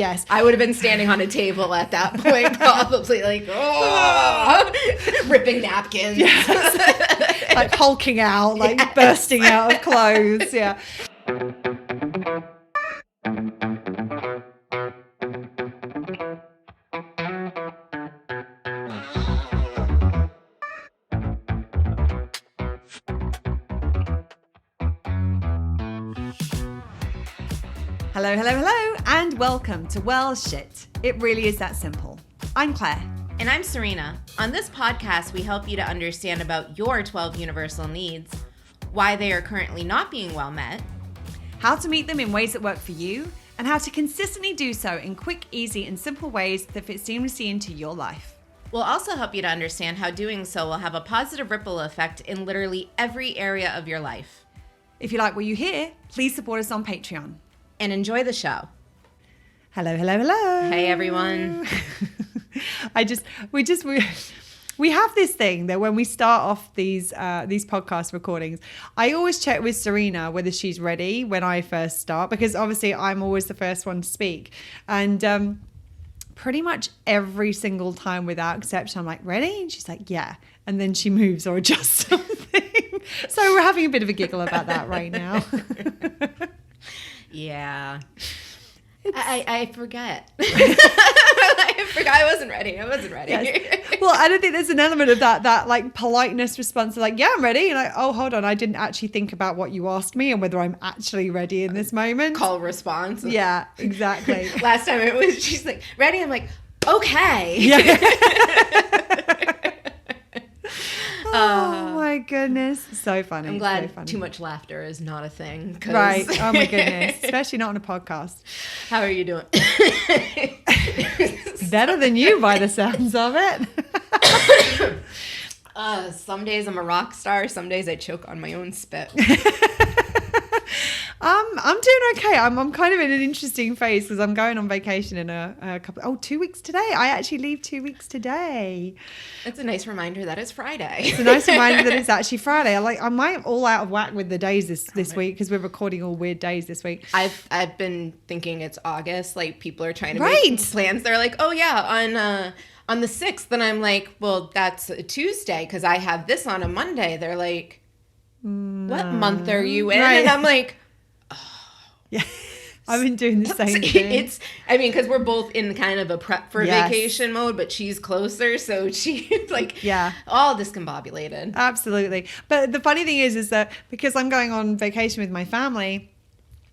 Yes. I would have been standing on a table at that point, probably like, ripping napkins. Yes. Like hulking out, like bursting out of clothes. Yeah. Hello, hello, hello, and welcome to Well Shit. It really is that simple. I'm Claire. And I'm Serena. On this podcast, we help you to understand about your 12 universal needs, why they are currently not being well met, How to meet them in ways that work for you, and how to consistently do so in quick, easy, and simple ways that fit seamlessly into your life. We'll also help you to understand how doing so will have a positive ripple effect in literally every area of your life. If you like what you hear, please support us on Patreon. And enjoy the show. Hello, hello, hello. Hey, everyone. We have this thing that when we start off these podcast recordings, I always check with Serena whether she's ready when I first start, because obviously I'm always the first one to speak. And pretty much every single time without exception, I'm like, ready? And she's like, yeah. And then she moves or adjusts something. So we're having a bit of a giggle about that right now. Yeah. I forget. I forgot I wasn't ready. Yes. Well, I don't think there's an element of that like politeness response of like, yeah, I'm ready. And like, oh, hold on. I didn't actually think about what you asked me and whether I'm actually ready in this moment. Call response. Yeah, exactly. Last time it was, she's like, ready? I'm like, okay. Yeah. Oh my goodness. So funny. I'm glad so funny. too much laughter is not a thing. Right. Oh my goodness. Especially not on a podcast. How are you doing? Better than you by the sounds of it. Some days I'm a rock star. Some days I choke on my own spit. I'm doing okay. I'm kind of in an interesting phase because I'm going on vacation in a couple. 2 weeks today. I actually leave 2 weeks today. It's a nice reminder that it's Friday. It's a nice reminder that it's actually Friday. I might all out of whack with the days this week because we're recording all weird days this week. I've been thinking it's August. Like people are trying to make plans. They're like, oh yeah, on the 6th. And I'm like, well, that's a Tuesday because I have this on a Monday. They're like, what month are you in? Right. And I'm like, yeah, I've been doing the same thing. Because we're both in kind of a prep for vacation mode, but she's closer, so she's like, all discombobulated. Absolutely. But the funny thing is that because I'm going on vacation with my family,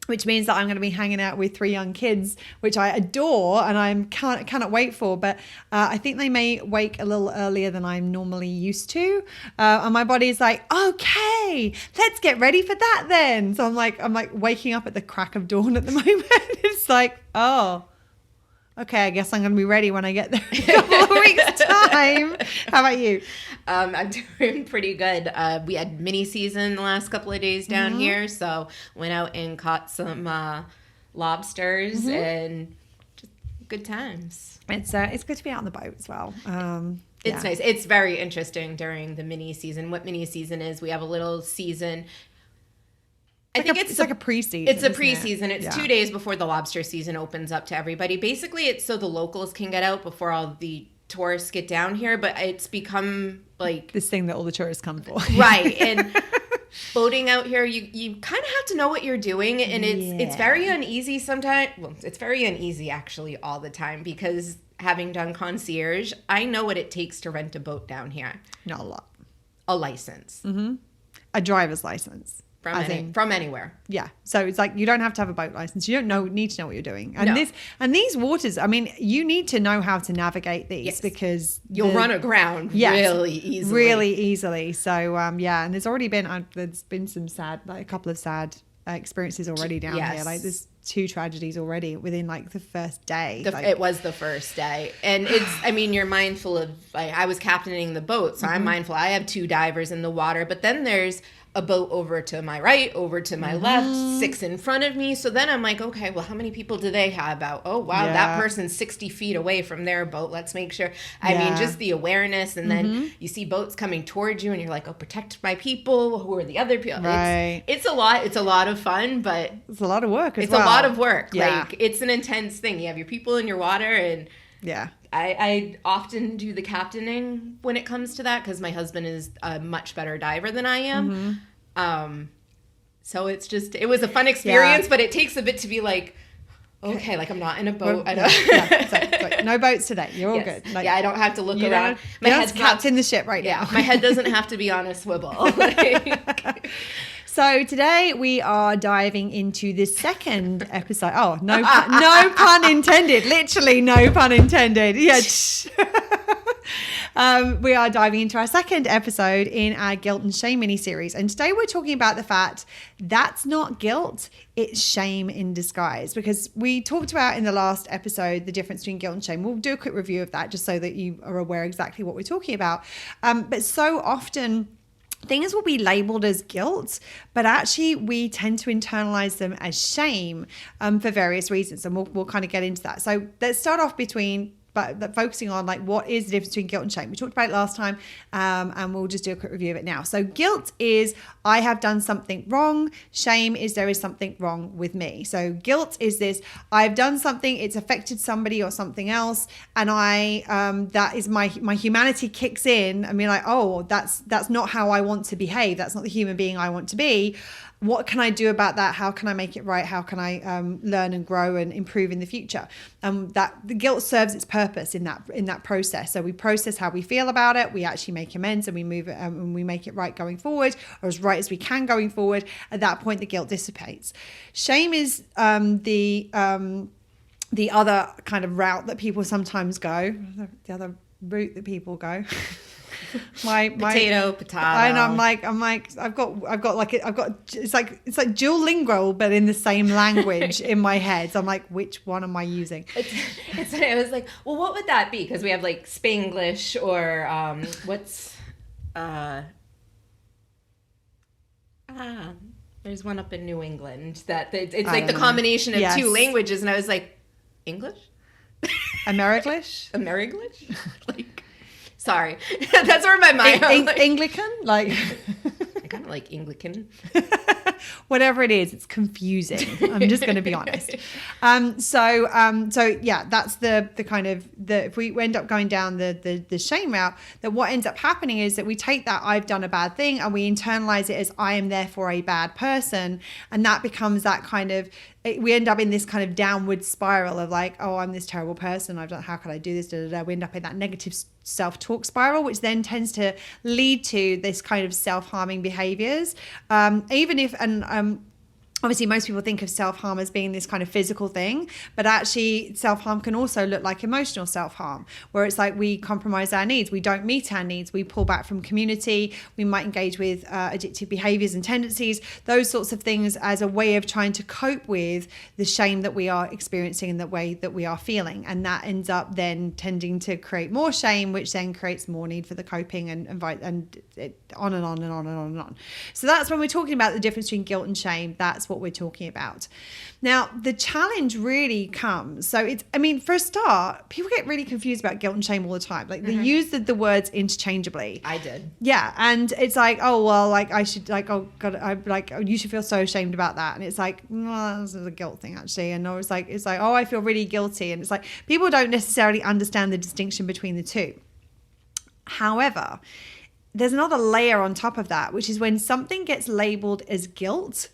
which means that I'm going to be hanging out with 3 young kids, which I adore and I cannot wait for. But I think they may wake a little earlier than I'm normally used to. And my body's like, okay, let's get ready for that then. So I'm like waking up at the crack of dawn at the moment. It's like, oh, okay, I guess I'm going to be ready when I get there in a couple of weeks' time. How about you? I'm doing pretty good. We had mini season the last couple of days down here, so went out and caught some lobsters and just good times. It's good to be out on the boat as well. It's nice. It's very interesting during the mini season. What mini season is? We have a little season. It's like a pre-season. It's a pre-season. It's 2 days before the lobster season opens up to everybody. Basically, it's so the locals can get out before all the tourists get down here, but it's become like this thing that all the tourists come for. Right. And boating out here, you kind of have to know what you're doing, and it's very uneasy sometimes. Well, it's very uneasy actually all the time because having done concierge, I know what it takes to rent a boat down here. Not a lot. A license. Mm-hmm. A driver's license. From anywhere. Yeah. So it's like you don't have to have a boat license. You don't need to know what you're doing. And these waters, I mean, you need to know how to navigate these because you'll run aground really easily. So and there's already been some sad, like a couple of sad experiences already down here. Like there's 2 tragedies already within like the first day. It was the first day. And you're mindful of, like, I was captaining the boat, so I'm mindful. I have 2 divers in the water, but then there's a boat over to my right, over to my left, 6 in front of me. So then I'm like, okay, well, how many people do they have out? Oh, wow, that person's 60 feet away from their boat. Let's make sure. I mean, just the awareness. And then you see boats coming towards you and you're like, oh, protect my people. Who are the other people? Right. It's a lot. It's a lot of fun, but it's a lot of work it's well. a lot of work. Yeah. Like, it's an intense thing. You have your people in your water, and I often do the captaining when it comes to that because my husband is a much better diver than I am. So it was a fun experience, but it takes a bit to be like, okay, like I'm not in a boat. So, no boats today. You're all good. Like, I don't have to look around. My head's captain the ship right now. My head doesn't have to be on a swivel. So today we are diving into the second episode. Oh, no pun intended. Literally no pun intended. Yeah. We are diving into our second episode in our guilt and shame mini-series. And today we're talking about the fact that's not guilt, it's shame in disguise. Because we talked about in the last episode the difference between guilt and shame. We'll do a quick review of that just so that you are aware exactly what we're talking about. But so often things will be labeled as guilt, but actually we tend to internalize them as shame for various reasons. And we'll kind of get into that. So let's start off but focusing on like what is the difference between guilt and shame. We talked about it last time, and we'll just do a quick review of it now. So guilt is I have done something wrong. Shame is there is something wrong with me. So guilt is this, I've done something, it's affected somebody or something else, and that is my humanity kicks in and be like, oh, that's not how I want to behave. That's not the human being I want to be. What can I do about that? How can I make it right? How can I learn and grow and improve in the future? That the guilt serves its purpose in that process. So we process how we feel about it. We actually make amends and we move it and we make it right going forward, or as right as we can going forward. At that point, the guilt dissipates. Shame is the other kind of route that people sometimes go. The other route that people go. Potato. And I'm like, I've got it's like dual lingual, but in the same language in my head. So I'm like, which one am I using? It's I was like, well, what would that be? Because we have like Spanglish or there's one up in New England that it's like the combination of two languages, and I was like, English, Ameriglish, like. Sorry, that's where my mind. Anglican, like I kind of like Anglican. Whatever it is, it's confusing. I'm just going to be honest. So yeah, that's the kind of if we end up going down the shame route, that what ends up happening is that we take that I've done a bad thing and we internalize it as I am therefore a bad person, and that becomes that kind of. We end up in this kind of downward spiral of like, oh, I'm this terrible person. How could I do this? We end up in that negative self-talk spiral, which then tends to lead to this kind of self-harming behaviors. Obviously, most people think of self-harm as being this kind of physical thing, but actually self-harm can also look like emotional self-harm, where it's like we compromise our needs, we don't meet our needs, we pull back from community, we might engage with addictive behaviors and tendencies, those sorts of things as a way of trying to cope with the shame that we are experiencing and the way that we are feeling. And that ends up then tending to create more shame, which then creates more need for the coping and on and on and on and on and on. So that's when we're talking about the difference between guilt and shame. That's what we're talking about. Now, the challenge really comes. So for a start, people get really confused about guilt and shame all the time. Like they use the words interchangeably. I did. Yeah. And it's like, oh, well, like I should like, oh God, you should feel so ashamed about that. And it's like, well, this is a guilt thing actually. And it's like, oh, I feel really guilty. And it's like, people don't necessarily understand the distinction between the two. However, there's another layer on top of that, which is when something gets labeled as guilt,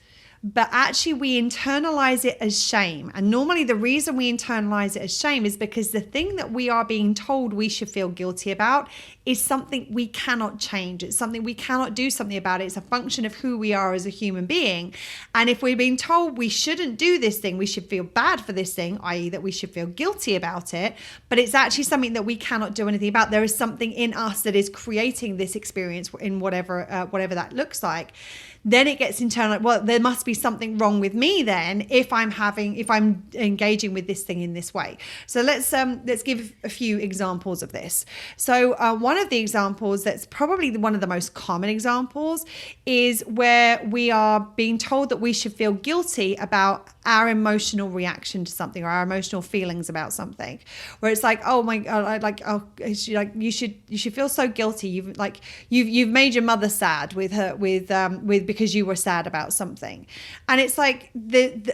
but actually we internalize it as shame. And normally the reason we internalize it as shame is because the thing that we are being told we should feel guilty about is something we cannot change. It's something we cannot do something about. It's a function of who we are as a human being. And if we're being told we shouldn't do this thing, we should feel bad for this thing, i.e. that we should feel guilty about it, but it's actually something that we cannot do anything about. There is something in us that is creating this experience in whatever that looks like. then it gets internal. Well, there must be something wrong with me then if I'm engaging with this thing in this way. So let's give a few examples of this. So one of the examples that's probably one of the most common examples is where we are being told that we should feel guilty about our emotional reaction to something or our emotional feelings about something, where it's like, oh my God, you should feel so guilty. You've made your mother sad with because you were sad about something. And it's like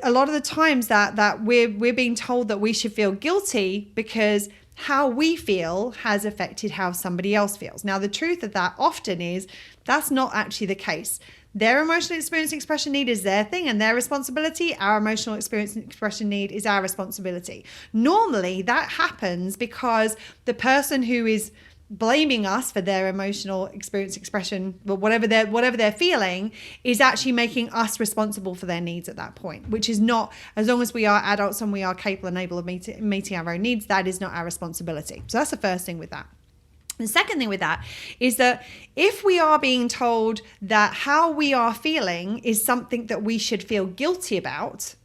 a lot of the times that we're being told that we should feel guilty because how we feel has affected how somebody else feels. Now, the truth of that often is that's not actually the case. Their emotional experience and expression need is their thing and their responsibility. Our emotional experience and expression need is our responsibility. Normally, that happens because the person who is blaming us for their emotional experience, expression, but whatever they're feeling, is actually making us responsible for their needs at that point, which is not, as long as we are adults and we are capable and able of meeting our own needs, that is not our responsibility. So that's the first thing with that. The second thing with that is that if we are being told that how we are feeling is something that we should feel guilty about,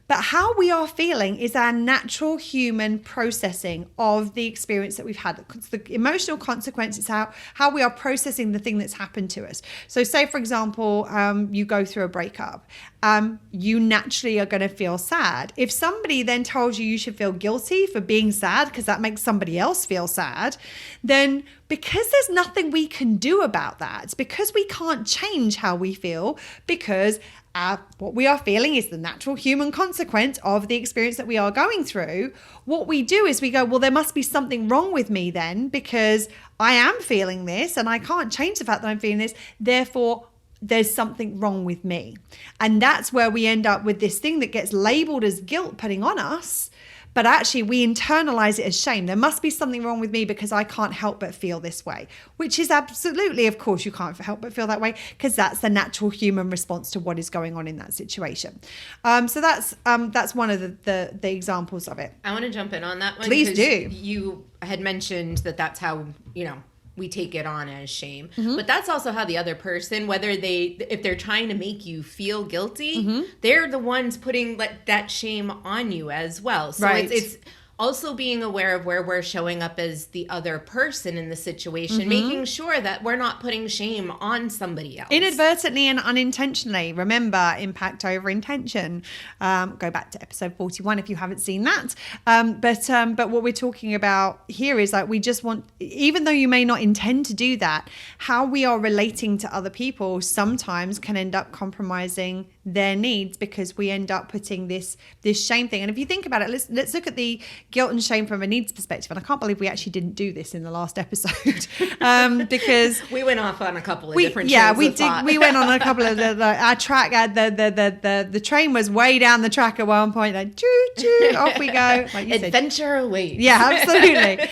but how we are feeling is our natural human processing of the experience that we've had. The emotional consequences, how we are processing the thing that's happened to us. So say, for example, you go through a breakup. You naturally are going to feel sad. If somebody then tells you should feel guilty for being sad because that makes somebody else feel sad, then because there's nothing we can do about that, because we can't change how we feel, because what we are feeling is the natural human consequence of the experience that we are going through, what we do is we go, well, there must be something wrong with me then, because I am feeling this and I can't change the fact that I'm feeling this. Therefore, there's something wrong with me. And that's where we end up with this thing that gets labeled as guilt putting on us. But actually, we internalize it as shame. There must be something wrong with me because I can't help but feel this way, which is absolutely, of course, you can't help but feel that way because that's the natural human response to what is going on in that situation. So that's one of the examples of it. I want to jump in on that one. Please do. You had mentioned that's how, we take it on as shame. Mm-hmm. But that's also how the other person, if they're trying to make you feel guilty, mm-hmm. they're the ones putting that shame on you as well. So right. it's also being aware of where we're showing up as the other person in the situation, mm-hmm. making sure that we're not putting shame on somebody else. Inadvertently and unintentionally. Remember, impact over intention. Go back to episode 41 if you haven't seen that. But what we're talking about here is we just want, even though you may not intend to do that, how we are relating to other people sometimes can end up compromising their needs because we end up putting this shame thing. And if you think about it, let's look at the guilt and shame from a needs perspective. And I can't believe we actually didn't do this in the last episode because we went off on a couple of different we did. We went on a couple of our track. The train was way down the track at one point. Choo choo, off we go. Adventure awaits. Yeah, absolutely.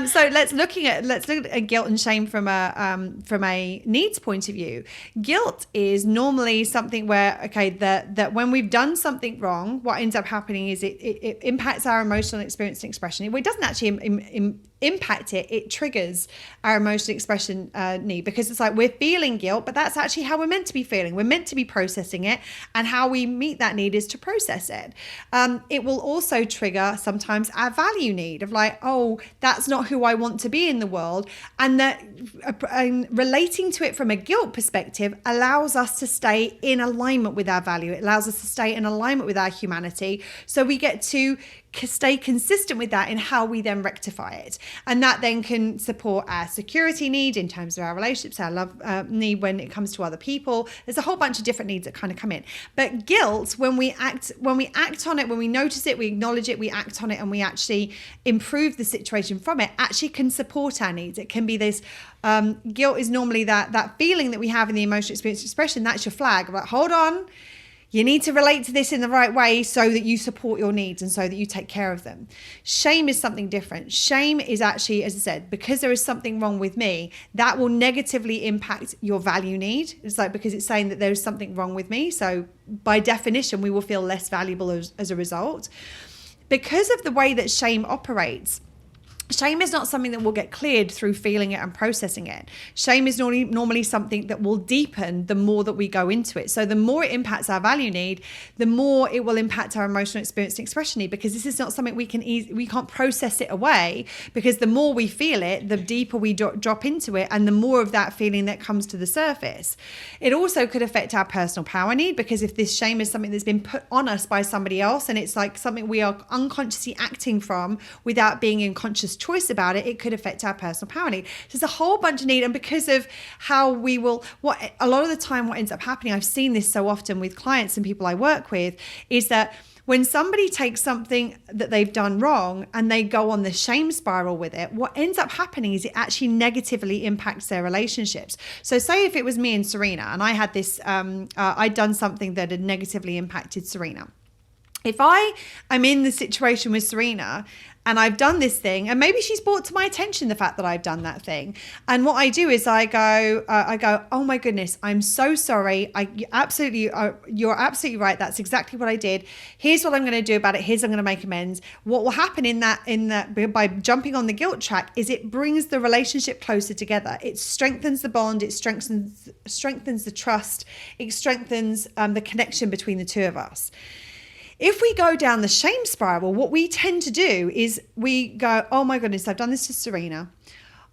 So let's look at guilt and shame from a needs point of view. Guilt is normally something where that when we've done something wrong, what ends up happening is it impacts our emotional experience and expression. It doesn't actually impact it. It triggers our emotional expression need, because it's we're feeling guilt, but that's actually how we're meant to be feeling. We're meant to be processing it, and how we meet that need is to process it. It will also trigger sometimes our value need of that's not who I want to be in the world, and that relating to it from a guilt perspective allows us to stay in alignment with our value. It allows us to stay in alignment with our humanity, so we get to stay consistent with that in how we then rectify it. And that then can support our security need in terms of our relationships, our love need when it comes to other people. There's a whole bunch of different needs that kind of come in. But guilt, when we act on it, when we notice it, we acknowledge it, we act on it, and we actually improve the situation from it, actually can support our needs. It can be this, guilt is normally that feeling that we have in the emotional experience expression. That's your flag. Hold on. You need to relate to this in the right way so that you support your needs and so that you take care of them. Shame is something different. Shame is actually, as I said, because there is something wrong with me, that will negatively impact your value need. It's because it's saying that there is something wrong with me. So by definition, we will feel less valuable as a result. Because of the way that shame operates, Shame is not something that will get cleared through feeling it and processing it. Shame is normally something that will deepen the more that we go into it. So the more it impacts our value need, the more it will impact our emotional experience and expression need, because this is not something we can't process it away, because the more we feel it, the deeper we drop into it, and the more of that feeling that comes to the surface. It also could affect our personal power need, because if this shame is something that's been put on us by somebody else, and it's like something we are unconsciously acting from without being in conscious choice about it, it could affect our personal power need. There's a whole bunch of need, and because of how what a lot of the time what ends up happening, I've seen this so often with clients and people I work with, is that when somebody takes something that they've done wrong and they go on the shame spiral with it, what ends up happening is it actually negatively impacts their relationships. So say if it was me and Serena, and I had this, I'd done something that had negatively impacted Serena. If I am in the situation with Serena and I've done this thing, and maybe she's brought to my attention the fact that I've done that thing, and what I do is I go, oh my goodness, I'm so sorry. You're absolutely right. That's exactly what I did. Here's what I'm going to do about it. Here's I'm going to make amends. What will happen in that by jumping on the guilt track is it brings the relationship closer together. It strengthens the bond. It strengthens the trust. It strengthens the connection between the two of us. If we go down the shame spiral, what we tend to do is we go, oh my goodness, I've done this to Serena.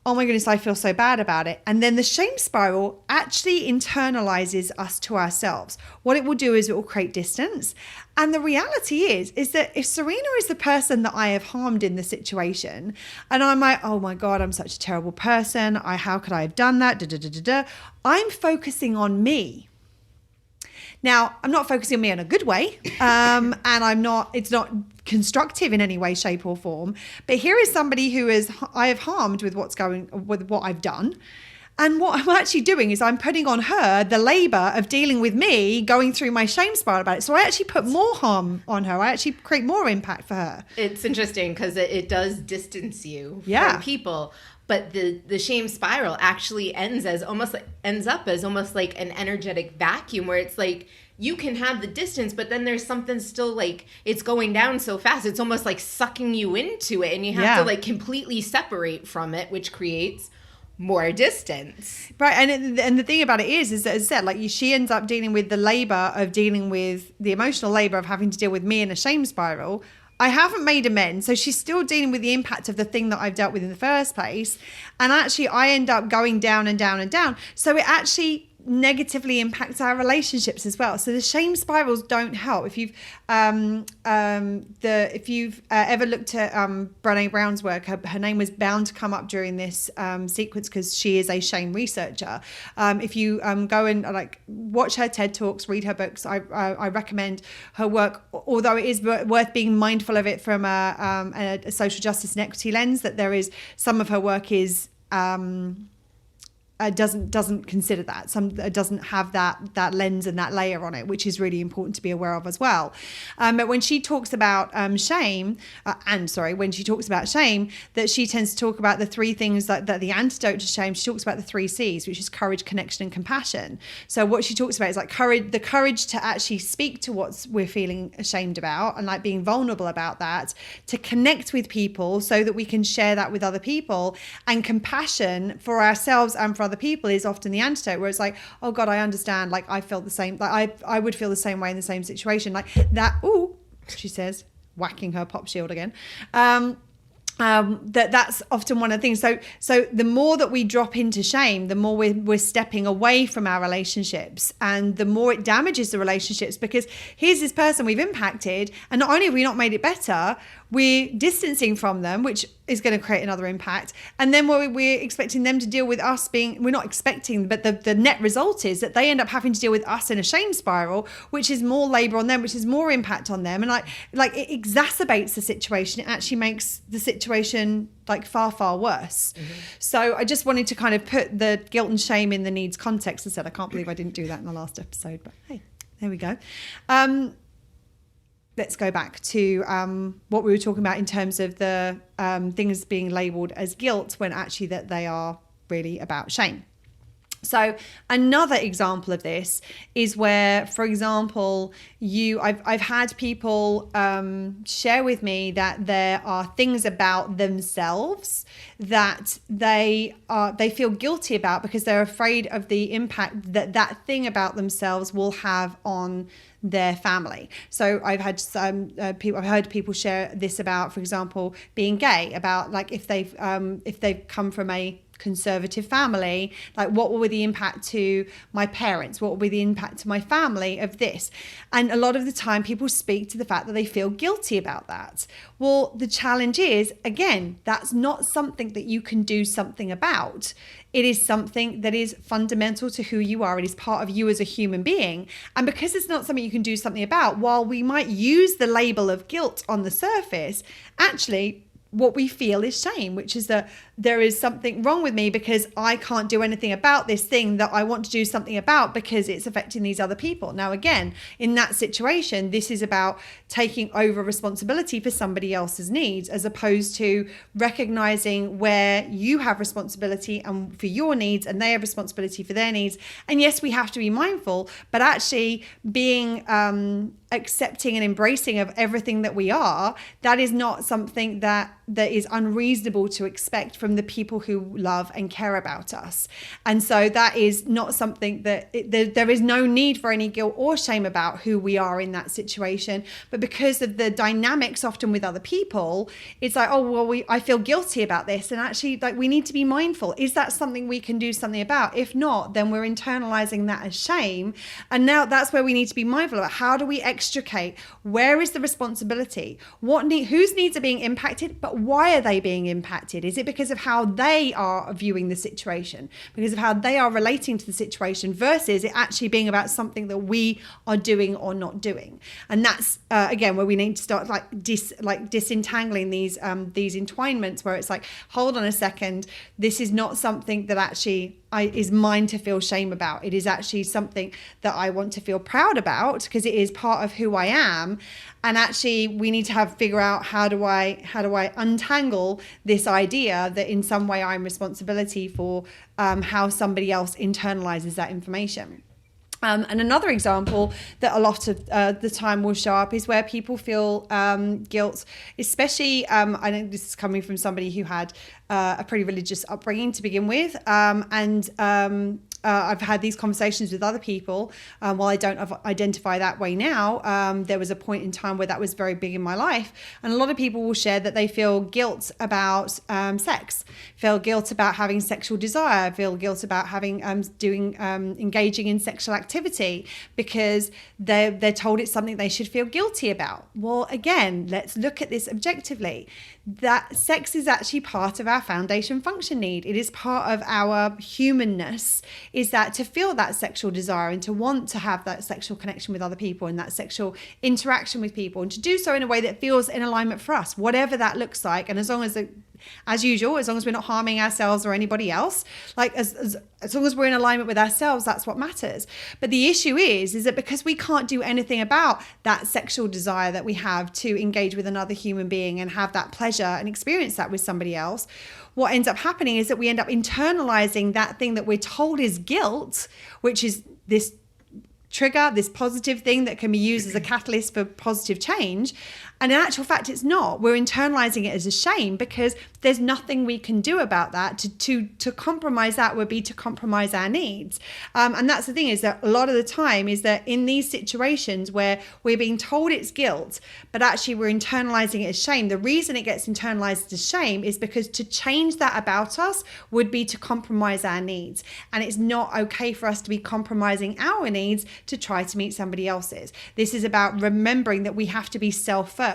Oh my goodness, I feel so bad about it. And then the shame spiral actually internalizes us to ourselves. What it will do is it will create distance. And the reality is that if Serena is the person that I have harmed in the situation, and I'm like, oh my God, I'm such a terrible person. How could I have done that? I'm focusing on me. Now, I'm not focusing on me in a good way, and it's not constructive in any way, shape or form. But here is somebody I have harmed with what I've done. And what I'm actually doing is I'm putting on her the labor of dealing with me, going through my shame spiral about it. So I actually put more harm on her. I actually create more impact for her. It's interesting because it does distance you from people. But the shame spiral actually ends up as almost like an energetic vacuum, where it's like you can have the distance, but then there's something still, like it's going down so fast. It's almost like sucking you into it, and you have to like completely separate from it, which creates more distance. Right. And the thing about it is that, as I said, like she ends up dealing with the labor of dealing with the emotional labor of having to deal with me in a shame spiral. I haven't made amends, so she's still dealing with the impact of the thing that I've dealt with in the first place. And actually, I end up going down and down and down. So it actually negatively impacts our relationships as well. So the shame spirals don't help. If you've ever looked at Brené Brown's work, her name was bound to come up during this sequence because she is a shame researcher. If you go and watch her TED Talks, read her books, I recommend her work. Although it is worth being mindful of it from a social justice and equity lens, that there is some of her work is doesn't consider that. Doesn't have that lens and that layer on it, which is really important to be aware of as well. But when she talks about shame, when she talks about shame, that she tends to talk about the three things that the antidote to shame. She talks about the 3 C's, which is courage, connection, and compassion. So what she talks about is like the courage to actually speak to what we're feeling ashamed about, and like being vulnerable about that, to connect with people so that we can share that with other people, and compassion for ourselves and for other people is often the antidote, where it's like, oh God, I understand, like I felt the same, like I would feel the same way in the same situation, like that. Ooh, she says, whacking her pop shield again. That's often one of the things. So the more that we drop into shame, the more we're stepping away from our relationships, and the more it damages the relationships, because here's this person we've impacted, and not only have we not made it better, we're distancing from them, which is going to create another impact. And then we're expecting them to deal with us we're not expecting, but the net result is that they end up having to deal with us in a shame spiral, which is more labor on them, which is more impact on them. And like it exacerbates the situation. It actually makes the situation like far, far worse. Mm-hmm. So I just wanted to kind of put the guilt and shame in the needs context. I said, I can't believe I didn't do that in the last episode, but hey, there we go. Let's go back to what we were talking about in terms of the things being labelled as guilt when actually that they are really about shame. So another example of this is where, for example, I've had people share with me that there are things about themselves that they feel guilty about because they're afraid of the impact that thing about themselves will have on their family. So I've had some people, I've heard people share this about, for example, being gay, about like if they've come from a conservative family, like what will be the impact to my parents, what will be the impact to my family of this. And a lot of the time people speak to the fact that they feel guilty about that. Well, the challenge is, again, that's not something that you can do something about. It is something that is fundamental to who you are. It is part of you as a human being. And because it's not something you can do something about, while we might use the label of guilt on the surface, actually what we feel is shame, which is that there is something wrong with me because I can't do anything about this thing that I want to do something about because it's affecting these other people. Now, again, in that situation, this is about taking over responsibility for somebody else's needs, as opposed to recognizing where you have responsibility and for your needs and they have responsibility for their needs. And yes, we have to be mindful, but actually being accepting and embracing of everything that we are, that is not something that is unreasonable to expect from the people who love and care about us. And so that is not something that there is no need for any guilt or shame about who we are in that situation. But because of the dynamics often with other people, it's like, oh, well, I feel guilty about this. And actually, like, we need to be mindful. Is that something we can do something about? If not, then we're internalizing that as shame. And now that's where we need to be mindful about, how do we extricate? Where is the responsibility? Whose needs are being impacted, but why are they being impacted? Is it because of how they are viewing the situation, because of how they are relating to the situation, versus it actually being about something that we are doing or not doing? And that's again where we need to start disentangling these entwinements, where it's like, hold on a second, this is not something that actually is mine to feel shame about. It is actually something that I want to feel proud about because it is part of who I am. And actually we need to figure out how do I untangle this idea that in some way I'm responsibility for how somebody else internalizes that information. And another example that a lot of the time will show up is where people feel guilt, especially, I know this is coming from somebody who had a pretty religious upbringing to begin with. I've had these conversations with other people. While I don't identify that way now, there was a point in time where that was very big in my life. And a lot of people will share that they feel guilt about sex, feel guilt about having sexual desire, feel guilt about having engaging in sexual activity because they're told it's something they should feel guilty about. Well, again, let's look at this objectively. That sex is actually part of our foundation function need. It is part of our humanness, is that to feel that sexual desire and to want to have that sexual connection with other people and that sexual interaction with people, and to do so in a way that feels in alignment for us, whatever that looks like. And as long as usual, as long as we're not harming ourselves or anybody else, like as long as we're in alignment with ourselves, that's what matters. But the issue is that because we can't do anything about that sexual desire that we have to engage with another human being and have that pleasure and experience that with somebody else, what ends up happening is that we end up internalizing that thing that we're told is guilt, which is this trigger, this positive thing that can be used as a catalyst for positive change. And in actual fact, it's not. We're internalizing it as a shame because there's nothing we can do about that. To compromise that would be to compromise our needs. And that's the thing, is that a lot of the time is that in these situations where we're being told it's guilt, but actually we're internalizing it as shame, the reason it gets internalized as shame is because to change that about us would be to compromise our needs. And it's not okay for us to be compromising our needs to try to meet somebody else's. This is about remembering that we have to be self-first.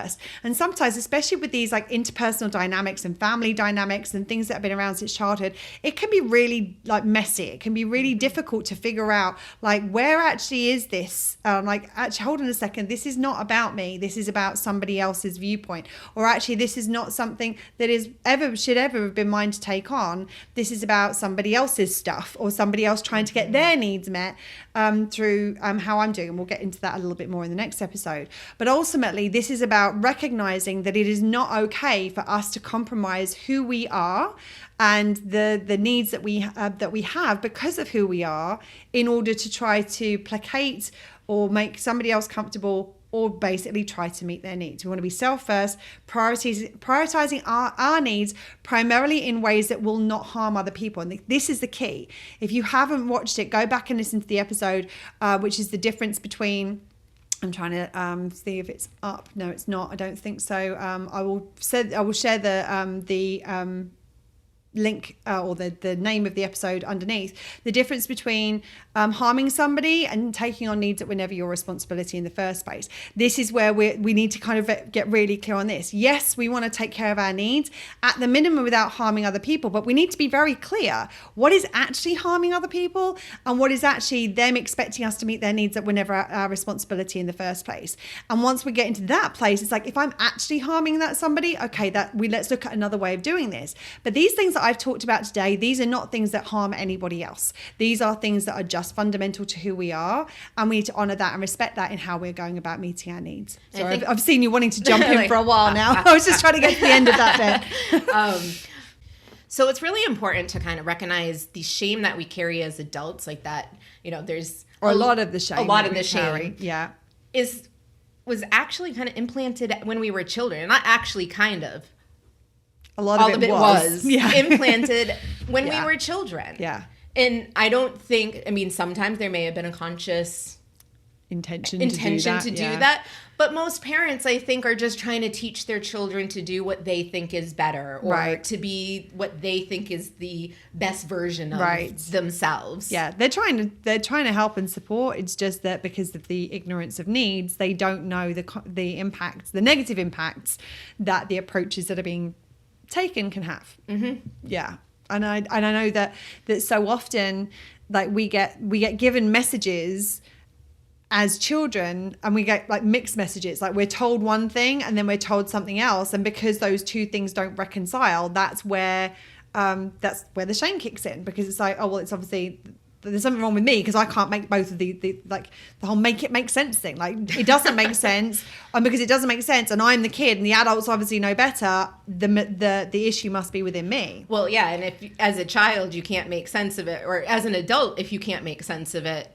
And sometimes, especially with these like interpersonal dynamics and family dynamics and things that have been around since childhood, it can be really like messy. It can be really difficult to figure out like, where actually is this? Like, actually, hold on a second. This is not about me. This is about somebody else's viewpoint. Or actually, this is not something that should ever have been mine to take on. This is about somebody else's stuff or somebody else trying to get their needs met through how I'm doing. And we'll get into that a little bit more in the next episode. But ultimately, this is about about recognizing that it is not okay for us to compromise who we are and the needs that we have because of who we are in order to try to placate or make somebody else comfortable, or basically try to meet their needs. We want to be self first, prioritizing our needs primarily in ways that will not harm other people. And this is the key. If you haven't watched it, go back and listen to the episode, which is the difference between, I'm trying to see if it's up. No, it's not. I don't think so. I will share the link or the name of the episode underneath. The difference between harming somebody and taking on needs that were never your responsibility in the first place. This is where we need to kind of get really clear on this. Yes, we want to take care of our needs at the minimum without harming other people, but we need to be very clear what is actually harming other people and what is actually them expecting us to meet their needs that were never our responsibility in the first place. And once we get into that place, it's like, if I'm actually harming somebody, okay, let's look at another way of doing this. But these things that I've talked about today, these are not things that harm anybody else. These are things that are just fundamental to who we are, and we need to honor that and respect that in how we're going about meeting our needs. So I've seen you wanting to jump in for a while now. I was just trying to get to the end of that bit. So it's really important to kind of recognize the shame that we carry as adults, like that, there's a lot of the shame. A lot of the shame, yeah, was actually kind of implanted when we were children. Not actually, kind of. A lot of it was implanted when we were children. Yeah. And I don't think, sometimes there may have been a conscious intention to do that. But most parents, I think, are just trying to teach their children to do what they think is better, or to be what they think is the best version of themselves. Yeah, they're trying to help and support. It's just that because of the ignorance of needs, they don't know the impacts, the negative impacts that the approaches that are being taken can have. Mm-hmm. Yeah. And I know that so often, like, we get given messages as children, and we get like mixed messages. Like, we're told one thing and then we're told something else, and because those two things don't reconcile, that's where the shame kicks in, because it's like, oh well, it's obviously there's something wrong with me because I can't make both of the whole make it make sense thing. Like, it doesn't make sense, and because it doesn't make sense, and I'm the kid, and the adults obviously know better, the issue must be within me. Well, yeah, and if as a child you can't make sense of it, or as an adult if you can't make sense of it,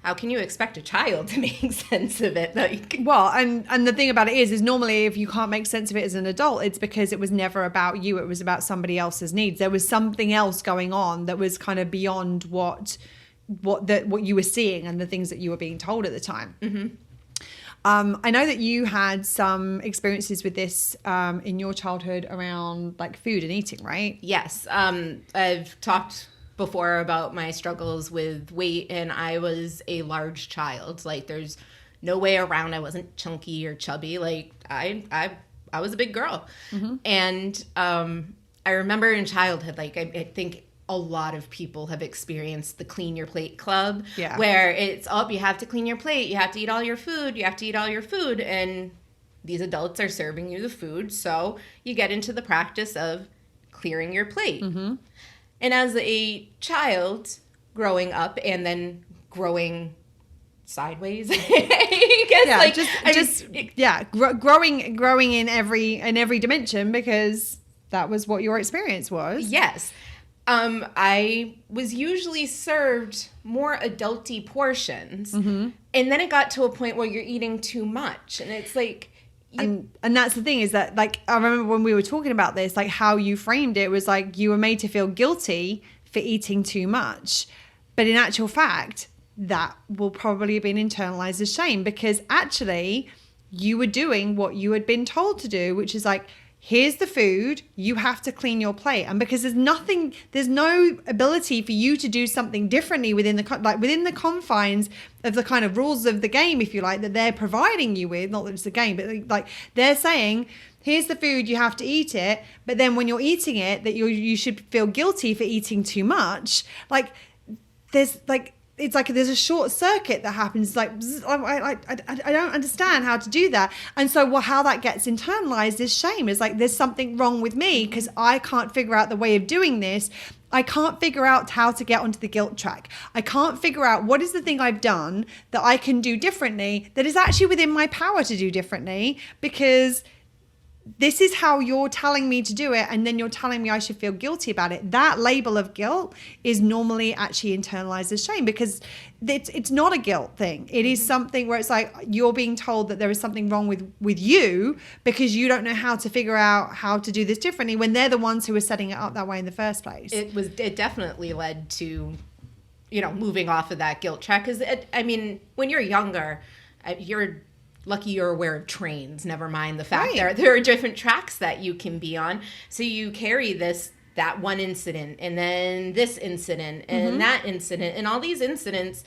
how can you expect a child to make sense of it? Well, and the thing about it is normally if you can't make sense of it as an adult, it's because it was never about you. It was about somebody else's needs. There was something else going on that was kind of beyond what you were seeing and the things that you were being told at the time. Mm-hmm. I know that you had some experiences with this in your childhood around like food and eating, right? Yes. I've talked before about my struggles with weight, and I was a large child. Like, there's no way around. I wasn't chunky or chubby. Like, I was a big girl. Mm-hmm. And I remember in childhood, like, I think a lot of people have experienced the clean your plate club, where it's you have to clean your plate, you have to eat all your food, and these adults are serving you the food, so you get into the practice of clearing your plate. Mm-hmm. And as a child growing up and then growing sideways, I guess, growing in every dimension, because that was what your experience was. Yes. I was usually served more adulty portions, mm-hmm. and then it got to a point where you're eating too much, and it's like, and that's the thing, is that, like, I remember when we were talking about this, like, how you framed it was like you were made to feel guilty for eating too much, but in actual fact, that will probably have been internalized as shame, because actually you were doing what you had been told to do, which is like, here's the food, you have to clean your plate. And because there's no ability for you to do something differently within the confines of the kind of rules of the game, if you like, that they're providing you with, not that it's a game, but like they're saying, here's the food, you have to eat it. But then when you're eating it, that you should feel guilty for eating too much. Like, there's like, it's like there's a short circuit that happens. Like, I don't understand how to do that. And so how that gets internalized is shame. It's like, there's something wrong with me because I can't figure out the way of doing this. I can't figure out how to get onto the guilt track. I can't figure out what is the thing I've done that I can do differently that is actually within my power to do differently, because this is how you're telling me to do it, and then you're telling me I should feel guilty about it. That label of guilt is normally actually internalized as shame, because it's not a guilt thing. It is something where it's like you're being told that there is something wrong with you because you don't know how to figure out how to do this differently, when they're the ones who are setting it up that way in the first place. It definitely led to, moving off of that guilt track. Because when you're younger, you're lucky you're aware of trains, never mind the fact there are different tracks that you can be on. So you carry that one incident, and then this incident, and that incident, and all these incidents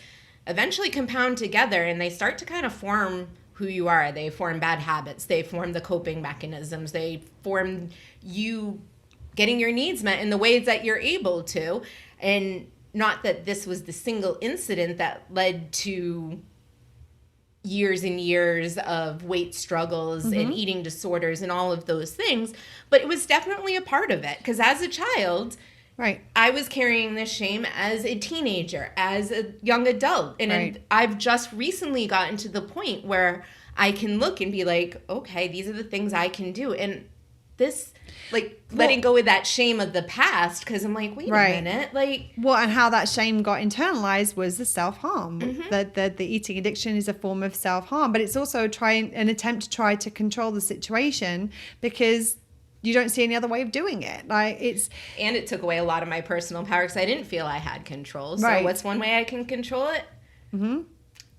eventually compound together, and they start to kind of form who you are. They form bad habits. They form the coping mechanisms. They form you getting your needs met in the ways that you're able to. And not that this was the single incident that led to years and years of weight struggles and eating disorders and all of those things, but it was definitely a part of it. Because as a child, I was carrying this shame as a teenager, as a young adult, and I've just recently gotten to the point where I can look and be like, okay, these are the things I can do, and this, letting go of that shame of the past, because I'm like, wait a minute, and how that shame got internalized was the self-harm. The eating addiction is a form of self-harm, but it's also an attempt to try to control the situation because you don't see any other way of doing it. And it took away a lot of my personal power because I didn't feel I had control. So what's one way I can control it?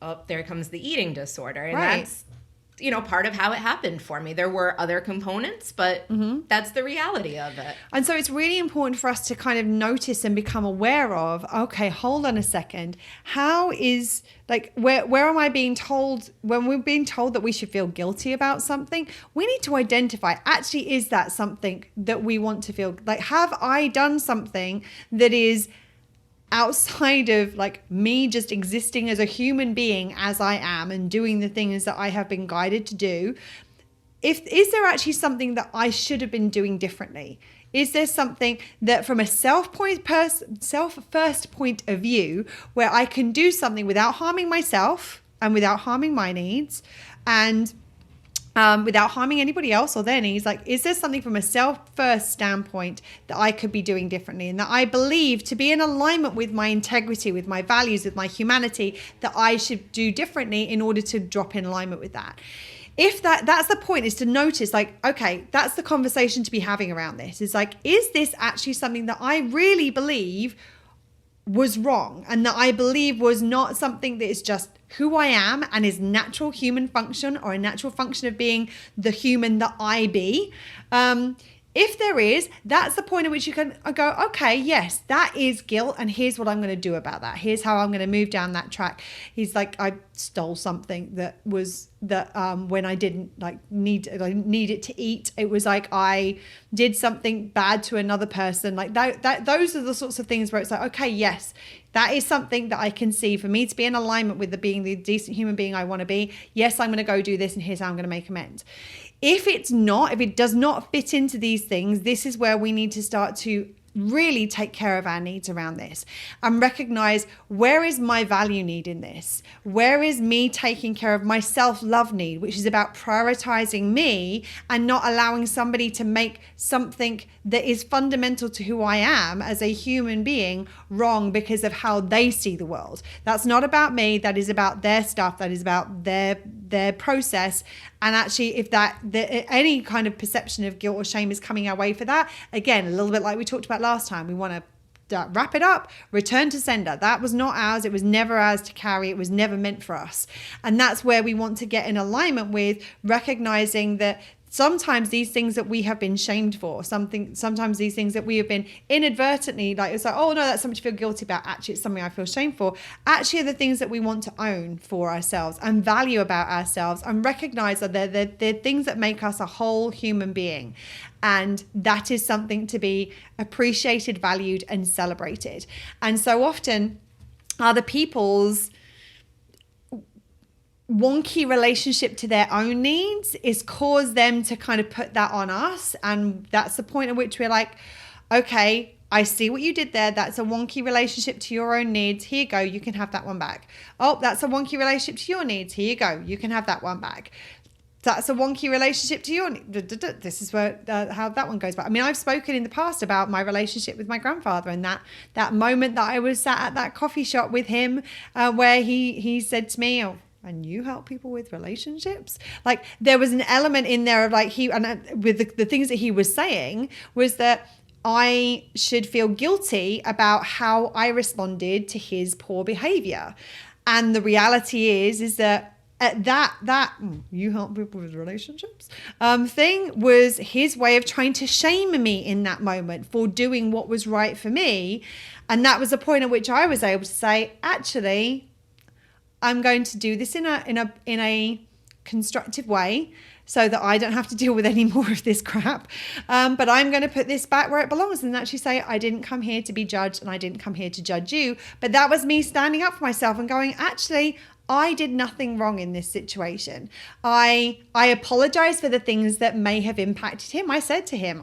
Oh, there comes the eating disorder, and that's part of how it happened for me. There were other components, but that's the reality of it. And so it's really important for us to kind of notice and become aware of, okay, hold on a second. How is, where am I being told, when we're being told that we should feel guilty about something, we need to identify, actually, is that something that we want to feel, have I done something that is outside of me just existing as a human being as I am and doing the things that I have been guided to do? Is there actually something that I should have been doing differently? Is there something that from a self-first point of view where I can do something without harming myself and without harming my needs and without harming anybody else or their needs? Is there something from a self-first standpoint that I could be doing differently, and that I believe to be in alignment with my integrity, with my values, with my humanity, that I should do differently in order to drop in alignment with that? If that's the point, is to notice, okay, that's the conversation to be having around this. Is this actually something that I really believe was wrong, and that I believe was not something that is just who I am and is natural human function, or a natural function of being the human that I be? If there is, that's the point at which you can go, okay, yes, that is guilt, and here's what I'm going to do about that. Here's how I'm going to move down that track. He's like, I stole something that when I didn't need it to eat. It was like I did something bad to another person. Those are the sorts of things where it's like, okay, yes, that is something that I can see for me to be in alignment with being the decent human being I want to be. Yes, I'm going to go do this, and here's how I'm going to make amends. If it does not fit into these things, this is where we need to start to really take care of our needs around this and recognize, where is my value need in this? Where is me taking care of my self-love need, which is about prioritizing me and not allowing somebody to make something that is fundamental to who I am as a human being wrong because of how they see the world. That's not about me. That is about their stuff. That is about their process. And actually, if any kind of perception of guilt or shame is coming our way for that, again, a little bit like we talked about last time, we want to wrap it up, return to sender. That was not ours. It was never ours to carry. It was never meant for us. And that's where we want to get in alignment with recognizing that sometimes these things that we have been shamed for, sometimes these things that we have been inadvertently, it's like, oh no, that's something to feel guilty about. Actually, it's something I feel shame for. Actually, are the things that we want to own for ourselves and value about ourselves, and recognize that they're things that make us a whole human being. And that is something to be appreciated, valued, and celebrated. And so often, other people's wonky relationship to their own needs is cause them to kind of put that on us. And that's the point at which we're like, okay, I see what you did there. That's a wonky relationship to your own needs. Here you go. You can have that one back. Oh, that's a wonky relationship to your needs. Here you go. You can have that one back. That's a wonky relationship to your needs. This is where how that one goes back. I mean, I've spoken in the past about my relationship with my grandfather and that moment that I was sat at that coffee shop with him where he said to me, oh, and you help people with relationships? Like there was an element in there of like with the things that he was saying was that I should feel guilty about how I responded to his poor behavior. And the reality is that that you help people with relationships thing was his way of trying to shame me in that moment for doing what was right for me. And that was the point at which I was able to say, actually, I'm going to do this in a constructive way so that I don't have to deal with any more of this crap. But I'm going to put this back where it belongs and actually say, I didn't come here to be judged and I didn't come here to judge you. But that was me standing up for myself and going, actually, I did nothing wrong in this situation. I apologize for the things that may have impacted him. I said to him,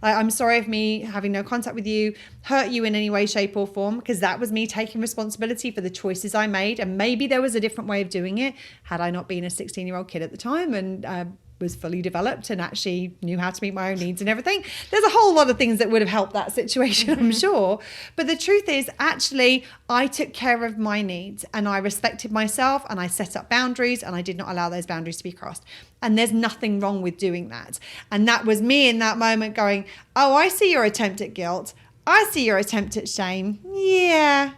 I'm sorry if me having no contact with you hurt you in any way, shape or form, because that was me taking responsibility for the choices I made. And maybe there was a different way of doing it had I not been a 16-year-old kid at the time and was fully developed and actually knew how to meet my own needs and everything. There's a whole lot of things that would have helped that situation, I'm sure. But the truth is, actually, I took care of my needs and I respected myself and I set up boundaries and I did not allow those boundaries to be crossed. And there's nothing wrong with doing that. And that was me in that moment going, oh, I see your attempt at guilt. I see your attempt at shame. Yeah.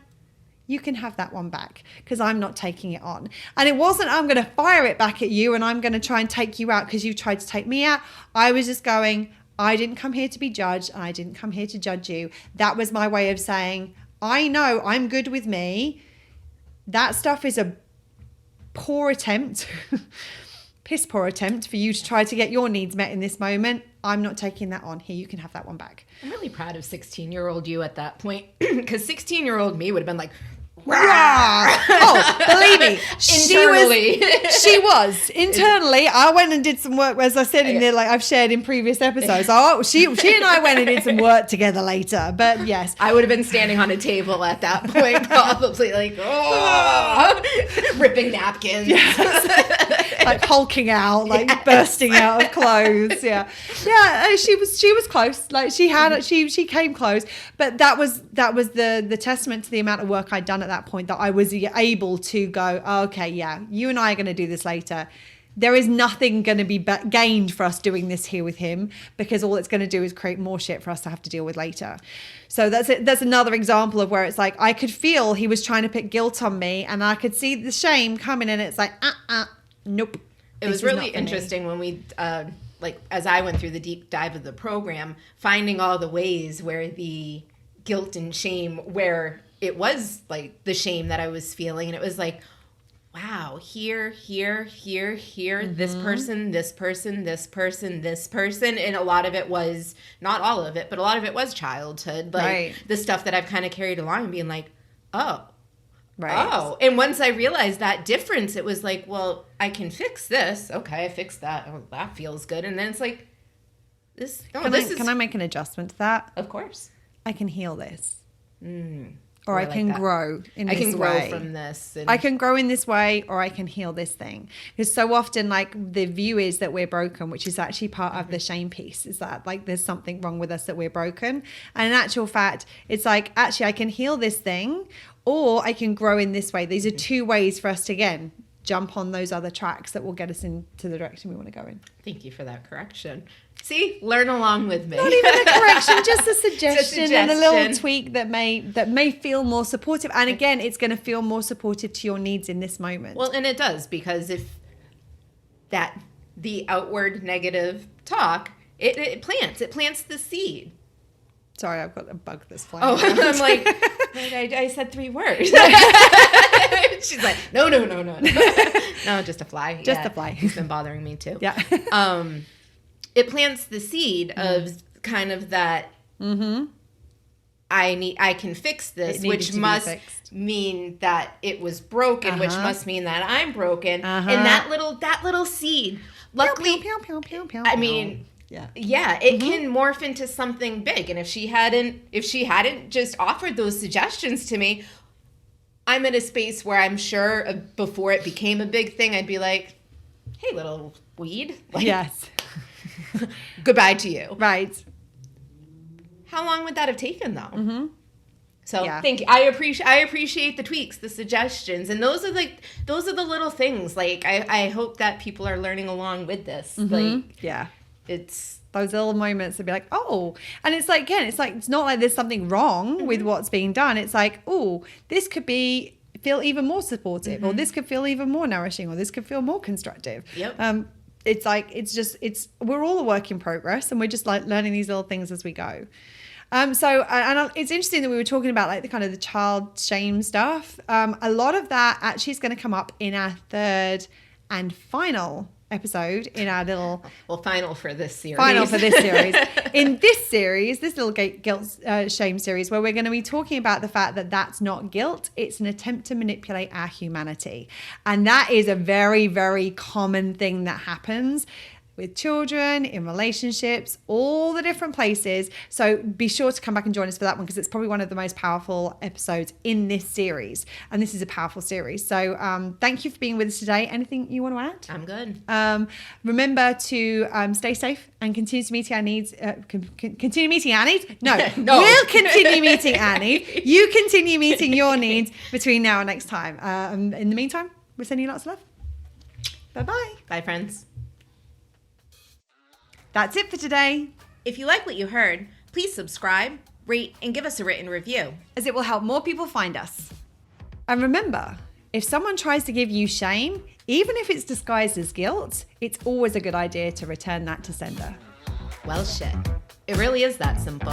You can have that one back because I'm not taking it on. And it wasn't, I'm going to fire it back at you and I'm going to try and take you out because you tried to take me out. I was just going, I didn't come here to be judged and I didn't come here to judge you. That was my way of saying, I know I'm good with me. That stuff is a poor attempt, piss poor attempt for you to try to get your needs met in this moment. I'm not taking that on. Here, you can have that one back. I'm really proud of 16-year-old you at that point because 16-year-old me would have been like, oh, believe me, internally. She was internally. I went and did some work, as I said in there, like I've shared in previous episodes. Oh, she and I went and did some work together later. But yes, I would have been standing on a table at that point, probably like ripping napkins, like hulking out, like bursting out of clothes. Yeah. She was close. Like she came close. But that was the testament to the amount of work I'd done at that point that I was able to go, oh, okay, yeah, you and I are going to do this later. There is nothing going to be gained for us doing this here with him because all it's going to do is create more shit for us to have to deal with later. So that's another example of where it's like I could feel he was trying to put guilt on me and I could see the shame coming and it's like, nope. It was really interesting when we, like as I went through the deep dive of the program, finding all the ways where the guilt and shame, where it was like the shame that I was feeling. And it was like, wow, here, this person, this person, this person, this person. And a lot of it was, not all of it, but a lot of it was childhood. Like the stuff that I've kind of carried along and being like, oh. And once I realized that difference, it was like, well, I can fix this. Okay, I fixed that. Oh, that feels good. And then it's like, can I make an adjustment to that? Of course. I can heal this. Or I can grow in this way. I can grow from this. I can grow in this way or I can heal this thing. Because so often like the view is that we're broken, which is actually part of the shame piece, is that like there's something wrong with us that we're broken. And in actual fact, it's like actually I can heal this thing or I can grow in this way. These are two ways for us to, again, jump on those other tracks that will get us into the direction we want to go in. Thank you for that correction. See, learn along with me. Not even a correction, just a suggestion and a little tweak that may feel more supportive. And again, it's going to feel more supportive to your needs in this moment. Well, and it does, because if the outward negative talk, it plants the seed. Sorry, I've got a bug that's flying. Oh, I'm like, I said 3 words. She's like, no. No, just a fly. Just a fly. It's been bothering me too. Yeah. It plants the seed of kind of that I can fix this, which must mean that it was broken, which must mean that I'm broken. And that little seed, luckily, I mean, it can morph into something big. And if she hadn't just offered those suggestions to me, I'm in a space where I'm sure before it became a big thing, I'd be like, hey, little weed. Like, yes. Goodbye to you. Right. How long would that have taken, though? Mm-hmm. So thank you. I appreciate the tweaks, the suggestions, and those are the little things. Like I hope that people are learning along with this. Like it's those little moments to be like, oh, and it's like, again, it's not like there's something wrong with what's being done. It's like, oh, this could feel even more supportive, or this could feel even more nourishing, or this could feel more constructive. Yep. It's like, we're all a work in progress, and we're just like learning these little things as we go. So it's interesting that we were talking about like the kind of the child shame stuff. A lot of that actually is going to come up in our third and final episode in our little final for this series. In this series, this little guilt shame series, where we're going to be talking about the fact that that's not guilt, it's an attempt to manipulate our humanity. And that is a very, very common thing that happens with children, in relationships, all the different places. So be sure to come back and join us for that one, because it's probably one of the most powerful episodes in this series. And this is a powerful series. So thank you for being with us today. Anything you want to add? I'm good. Remember to stay safe and continue to meet our needs. Continue meeting our needs? No. We'll continue meeting our needs. You continue meeting your needs between now and next time. In the meantime, we're sending you lots of love. Bye-bye. Bye, friends. That's it for today. If you like what you heard, please subscribe, rate, and give us a written review, as it will help more people find us. And remember, if someone tries to give you shame, even if it's disguised as guilt, it's always a good idea to return that to sender. Well, shit. It really is that simple.